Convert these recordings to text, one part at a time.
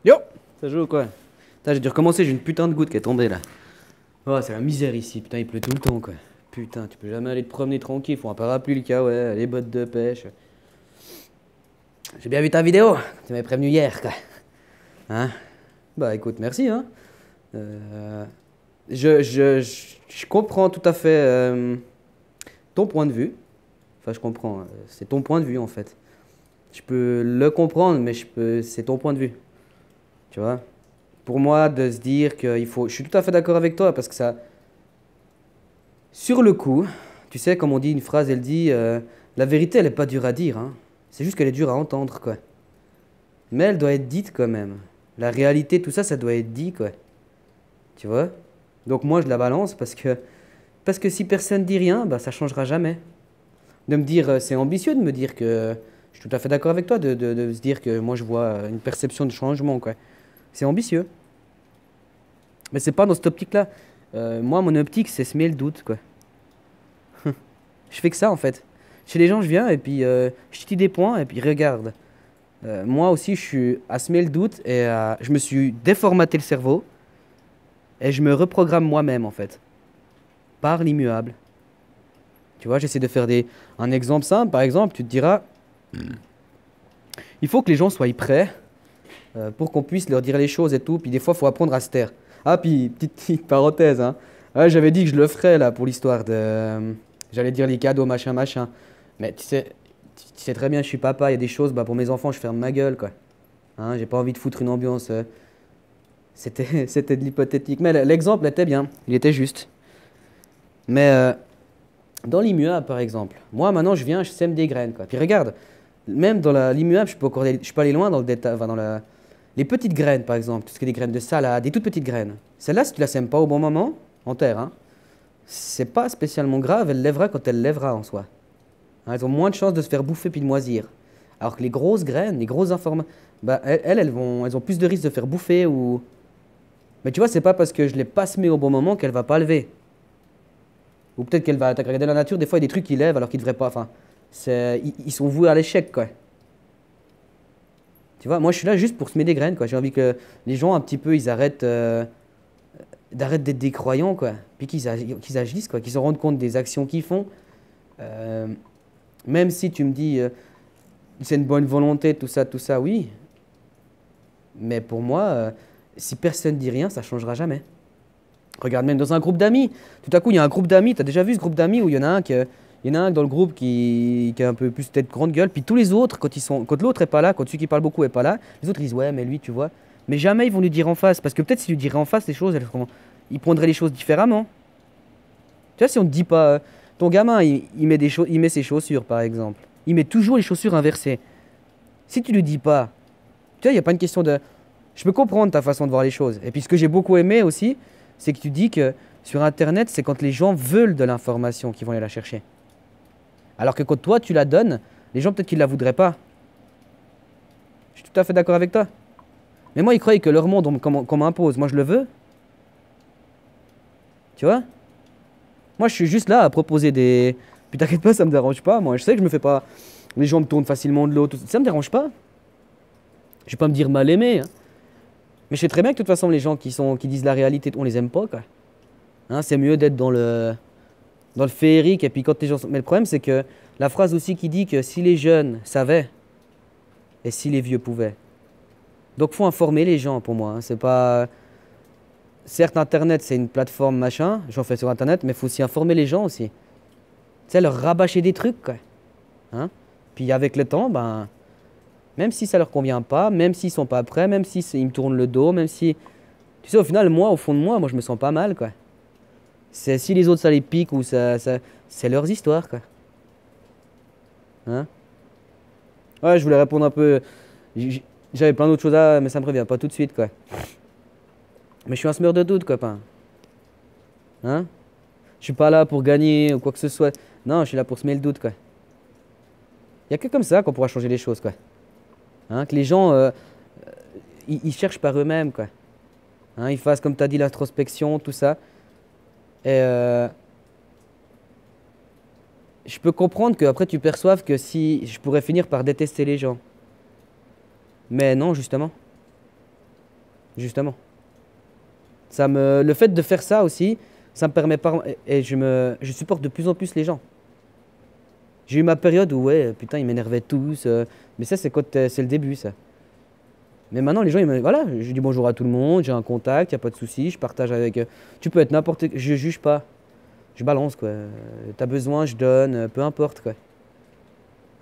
Yo! Ça joue ou quoi? Putain, j'ai dû recommencer, j'ai une putain de goutte qui est tombée là. Oh, c'est la misère ici, putain, il pleut tout le temps quoi. Putain, tu peux jamais aller te promener tranquille, faut un parapluie, le cas, ouais, les bottes de pêche. J'ai bien vu ta vidéo, tu m'avais prévenu hier quoi. Hein? Bah écoute, merci hein. Euh, je comprends tout à fait ton point de vue. Enfin, je comprends, c'est ton point de vue en fait. Je peux le comprendre, mais c'est ton point de vue. Tu vois? Pour moi, de se dire qu'il faut. Je suis tout à fait d'accord avec toi parce que ça. Sur le coup, tu sais, comme on dit une phrase, elle dit la vérité, elle est pas dure à dire, hein. C'est juste qu'elle est dure à entendre, quoi. Mais elle doit être dite quand même. La réalité, tout ça, ça doit être dit, quoi. Tu vois? Donc moi, je la balance parce que si personne dit rien, bah ça changera jamais. De me dire, c'est ambitieux de me dire que. Je suis tout à fait d'accord avec toi de se dire que moi, je vois une perception de changement, quoi. C'est ambitieux. Mais c'est pas dans cette optique-là. Moi, mon optique, c'est semer le doute, quoi. Je fais que ça, en fait. Chez les gens, je viens et puis je te dis des points et puis regarde. Moi aussi, je suis à semer le doute et je me suis déformaté le cerveau et je me reprogramme moi-même, en fait, par l'immuable. Tu vois, j'essaie de faire un exemple simple. Par exemple, tu te diras, il faut que les gens soient prêts pour qu'on puisse leur dire les choses et tout. Puis des fois, il faut apprendre à se taire. Ah, puis petite parenthèse, hein. Ouais, j'avais dit que je le ferais là pour l'histoire de. J'allais dire les cadeaux, machin, machin. Mais tu sais très bien, je suis papa, il y a des choses, bah, pour mes enfants, je ferme ma gueule, quoi. Hein, j'ai pas envie de foutre une ambiance. C'était de l'hypothétique. Mais l'exemple était bien, il était juste. Mais dans l'immuable, par exemple, moi maintenant, je viens, je sème des graines, quoi. Puis regarde, même dans l'immuable, je peux aller loin dans le détail, enfin, les petites graines, par exemple, tout ce qui est des graines de salade, des toutes petites graines. Celle-là, si tu la sèmes pas au bon moment, en terre, hein, c'est pas spécialement grave, elle lèvera quand elle lèvera en soi. Hein, elles ont moins de chances de se faire bouffer puis de moisir. Alors que les grosses graines, les grosses informations, bah, elles ont plus de risques de se faire bouffer ou. Mais tu vois, c'est pas parce que je l'ai pas semée au bon moment qu'elle va pas lever. Ou peut-être qu'elle va attaquer. Regarder la nature, des fois, il y a des trucs qui lèvent alors qu'ils devraient pas. Enfin, ils sont voués à l'échec, quoi. Tu vois, moi, je suis là juste pour semer des graines, quoi. J'ai envie que les gens, un petit peu, ils d'arrêtent d'être des croyants, quoi. Puis qu'ils agissent, quoi. Qu'ils se rendent compte des actions qu'ils font. Euh, Même si tu me dis, c'est une bonne volonté, tout ça, oui. Mais pour moi, si personne dit rien, ça changera jamais. Regarde, même dans un groupe d'amis, tout à coup, il y a un groupe d'amis. Tu as déjà vu ce groupe d'amis où il y en a un dans le groupe qui a un peu plus tête grande gueule, puis tous les autres, quand l'autre est pas là, quand celui qui parle beaucoup est pas là, les autres ils disent ouais, mais lui, tu vois. Mais jamais ils vont lui dire en face, parce que peut-être s'ils lui diraient en face les choses, ils prendraient les choses différemment. Tu vois, si on te dit pas, ton gamin, il met ses chaussures, par exemple. Il met toujours les chaussures inversées. Si tu lui dis pas, tu vois, il n'y a pas une question de. Je peux comprendre ta façon de voir les choses. Et puis ce que j'ai beaucoup aimé aussi, c'est que tu dis que sur Internet, c'est quand les gens veulent de l'information qu'ils vont aller la chercher. Alors que quand toi, tu la donnes, les gens peut-être qu'ils ne la voudraient pas. Je suis tout à fait d'accord avec toi. Mais moi, ils croyaient que leur monde, qu'on m'impose. Moi, je le veux. Tu vois? Moi, je suis juste là à proposer des. Puis t'inquiète pas, ça me dérange pas. Moi, je sais que je me fais pas. Les gens me tournent facilement de l'eau. Ça me dérange pas. Je vais pas me dire mal aimé, hein. Mais je sais très bien que de toute façon, les gens qui disent la réalité, on les aime pas, quoi. Hein, c'est mieux d'être dans le féerique. Et puis quand les gens Mais le problème, c'est que la phrase aussi qui dit que si les jeunes savaient et si les vieux pouvaient. Donc, faut informer les gens pour moi, hein. C'est pas. Certes, Internet, c'est une plateforme machin. J'en fais sur Internet, mais il faut aussi informer les gens aussi. Tu sais, leur rabâcher des trucs, quoi. Hein? Puis avec le temps, ben, même si ça leur convient pas, même s'ils sont pas prêts, même si ils me tournent le dos, même si. Tu sais, au final, moi, au fond de moi, je me sens pas mal, quoi. C'est si les autres ça les pique ou c'est leurs histoires, quoi. Hein? Ouais, je voulais répondre un peu. J'avais plein d'autres choses mais ça me revient pas tout de suite, quoi. Mais je suis un semeur de doute, copain. Hein? Je suis pas là pour gagner ou quoi que ce soit. Non, je suis là pour semer le doute, quoi. Il y a que comme ça qu'on pourra changer les choses, quoi. Hein? Que les gens, ils cherchent par eux-mêmes, quoi. Hein? Ils fassent, comme tu as dit, l'introspection, tout ça. Et je peux comprendre qu'après tu perçoives que si je pourrais finir par détester les gens. Mais non, justement. justement. Le fait de faire ça aussi, ça me permet pas. Et je supporte de plus en plus les gens. J'ai eu ma période où, ouais, putain, ils m'énervaient tous. Mais ça, c'est le début, ça. Mais maintenant, les gens, voilà, je dis bonjour à tout le monde, j'ai un contact, y a pas de souci, je partage avec. Tu peux être n'importe. Je juge pas. Je balance, quoi. T'as besoin, je donne, peu importe, quoi.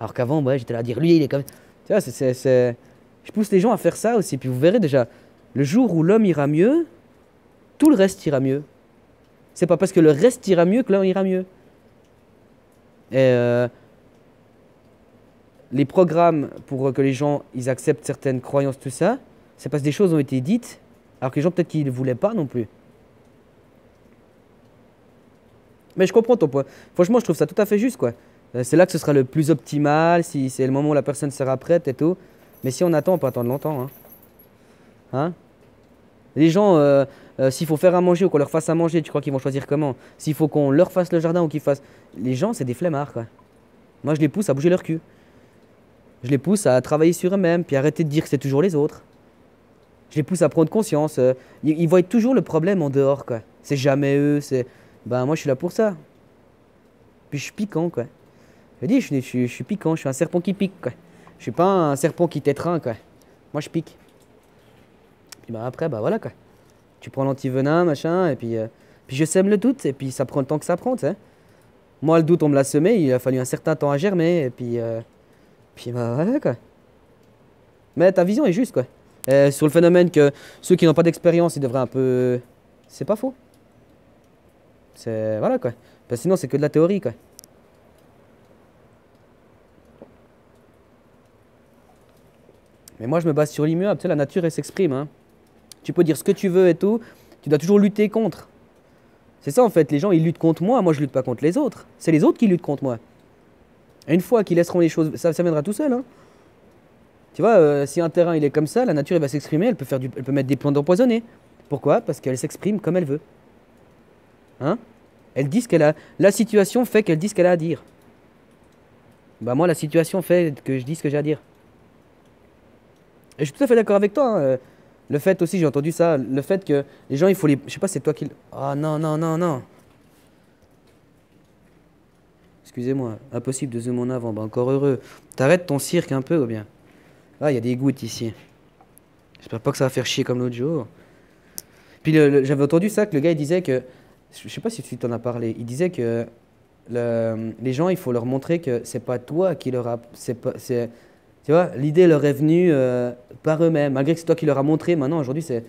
Alors qu'avant, ouais, j'étais là à dire, lui, il est comme. Tu vois, je pousse les gens à faire ça aussi. Puis vous verrez déjà, le jour où l'homme ira mieux, tout le reste ira mieux. C'est pas parce que le reste ira mieux que l'homme ira mieux. Et les programmes pour que les gens ils acceptent certaines croyances, tout ça, c'est parce que des choses ont été dites, alors que les gens peut-être qu'ils ne voulaient pas non plus. Mais je comprends ton point. Franchement, je trouve ça tout à fait juste, quoi. C'est là que ce sera le plus optimal, si c'est le moment où la personne sera prête et tout. Mais si on attend, on peut attendre longtemps. Hein. Hein? Les gens, s'il faut faire à manger ou qu'on leur fasse à manger, tu crois qu'ils vont choisir comment? S'il faut qu'on leur fasse le jardin ou qu'ils fassent... Les gens, c'est des flemmards, quoi. Moi, je les pousse à bouger leur cul. Je les pousse à travailler sur eux-mêmes, puis arrêter de dire que c'est toujours les autres. Je les pousse à prendre conscience. Ils voient toujours le problème en dehors, quoi. C'est jamais eux, c'est... Ben, moi, je suis là pour ça. Puis je suis piquant, quoi. Je dis, je suis piquant, je suis un serpent qui pique, quoi. Je suis pas un serpent qui t'étreint, quoi. Moi, je pique. Puis ben, après, bah voilà, quoi. Tu prends l'antivenin, machin, et puis je sème le doute, et puis ça prend le temps que ça prend, tu sais. Moi, le doute, on me l'a semé, il a fallu un certain temps à germer, et puis bah voilà, quoi. Mais ta vision est juste, quoi. Sur le phénomène que ceux qui n'ont pas d'expérience, ils devraient un peu... C'est pas faux. C'est... Voilà, quoi. Parce que sinon, c'est que de la théorie, quoi. Mais moi, je me base sur l'immuable. Tu sais, la nature, elle s'exprime, hein. Tu peux dire ce que tu veux et tout, tu dois toujours lutter contre. C'est ça, en fait. Les gens, ils luttent contre moi je lutte pas contre les autres. C'est les autres qui luttent contre moi. Et une fois qu'ils laisseront les choses... Ça viendra tout seul, hein. Tu vois, si un terrain, il est comme ça, la nature, elle va s'exprimer, elle peut mettre des plantes empoisonnées. Pourquoi? Parce qu'elle s'exprime comme elle veut. Hein? Elle dit ce qu'elle a... La situation fait qu'elle dit ce qu'elle a à dire. Bah moi, la situation fait que je dis ce que j'ai à dire. Et je suis tout à fait d'accord avec toi, hein. Le fait aussi, j'ai entendu ça, le fait que les gens, il faut les... Je sais pas, c'est toi qui... Ah non, non, non, non. Excusez-moi, impossible de zoomer en avant, bah encore heureux. T'arrêtes ton cirque un peu ou bien? Ah, il y a des gouttes ici. J'espère pas que ça va faire chier comme l'autre jour. Puis j'avais entendu ça, que le gars, il disait que... Je sais pas si tu t'en as parlé. Il disait que les gens, il faut leur montrer que c'est pas toi qui leur a... Tu vois, l'idée leur est venue par eux-mêmes. Malgré que c'est toi qui leur a montré, maintenant, aujourd'hui, c'est...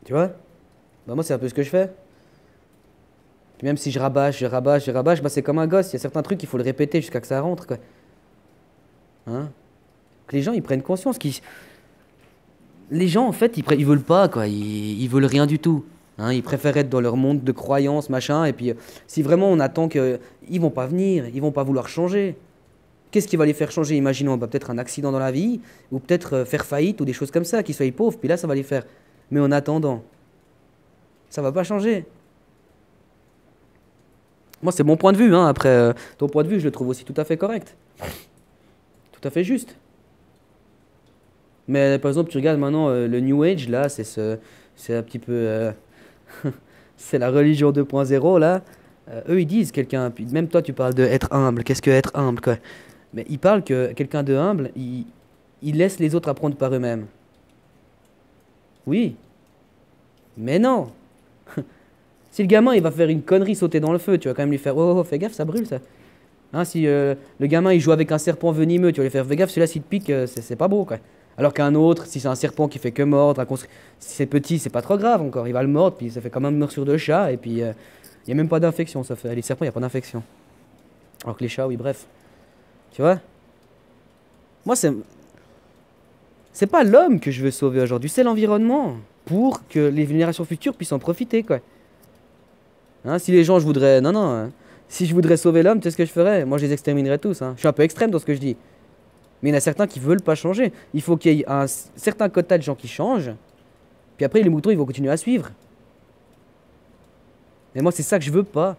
Tu vois? Bah, moi, c'est un peu ce que je fais. Puis même si je rabâche, bah, c'est comme un gosse. Il y a certains trucs, il faut le répéter jusqu'à que ça rentre, quoi. Hein? Que les gens, ils prennent conscience qu'ils... Les gens, en fait, ils veulent pas, quoi. Ils veulent rien du tout. Hein? Ils préfèrent être dans leur monde de croyances, machin. Et puis, si vraiment on attend que... Ils vont pas venir, ils vont pas vouloir changer. Qu'est-ce qui va les faire changer? Imaginons, bah, peut-être un accident dans la vie, ou peut-être faire faillite, ou des choses comme ça, qu'ils soient pauvres, puis là, ça va les faire. Mais en attendant, ça va pas changer. Moi, c'est mon point de vue, hein. Après, ton point de vue, je le trouve aussi tout à fait correct. Tout à fait juste. Mais par exemple, tu regardes maintenant le New Age, là, c'est un petit peu... c'est la religion 2.0, là. Eux, ils disent quelqu'un... Même toi, tu parles de être humble. Qu'est-ce que être humble, quoi? Mais ils parlent que quelqu'un de humble, il laisse les autres apprendre par eux-mêmes. Oui. Mais non. Si le gamin, il va faire une connerie sauter dans le feu, tu vas quand même lui faire « Oh, oh, fais gaffe, ça brûle, ça. » Hein, si le gamin, il joue avec un serpent venimeux, tu vas lui faire « Fais gaffe, celui-là, s'il te pique, c'est pas beau, quoi. » Alors qu'un autre, si c'est un serpent qui fait que mordre, si c'est petit, c'est pas trop grave encore. Il va le mordre, puis ça fait quand même une morsure de chat, et puis il n'y a même pas d'infection. Ça fait... Les serpents, il n'y a pas d'infection. Alors que les chats, oui, bref. Tu vois? Moi, c'est pas l'homme que je veux sauver aujourd'hui, c'est l'environnement. Pour que les générations futures puissent en profiter, quoi. Hein, si les gens, je voudrais... Non, non. Hein. Si je voudrais sauver l'homme, tu sais ce que je ferais? Moi, je les exterminerais tous. Hein. Je suis un peu extrême dans ce que je dis. Mais il y en a certains qui veulent pas changer. Il faut qu'il y ait un certain quota de gens qui changent. Puis après, les moutons, ils vont continuer à suivre. Et moi, c'est ça que je veux pas.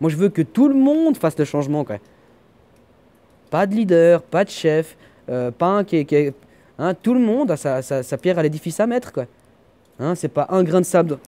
Moi, je veux que tout le monde fasse le changement, quoi. Pas de leader, pas de chef, pas un qui est... Hein, tout le monde a sa pierre à l'édifice à mettre, quoi. Hein, c'est pas un grain de sable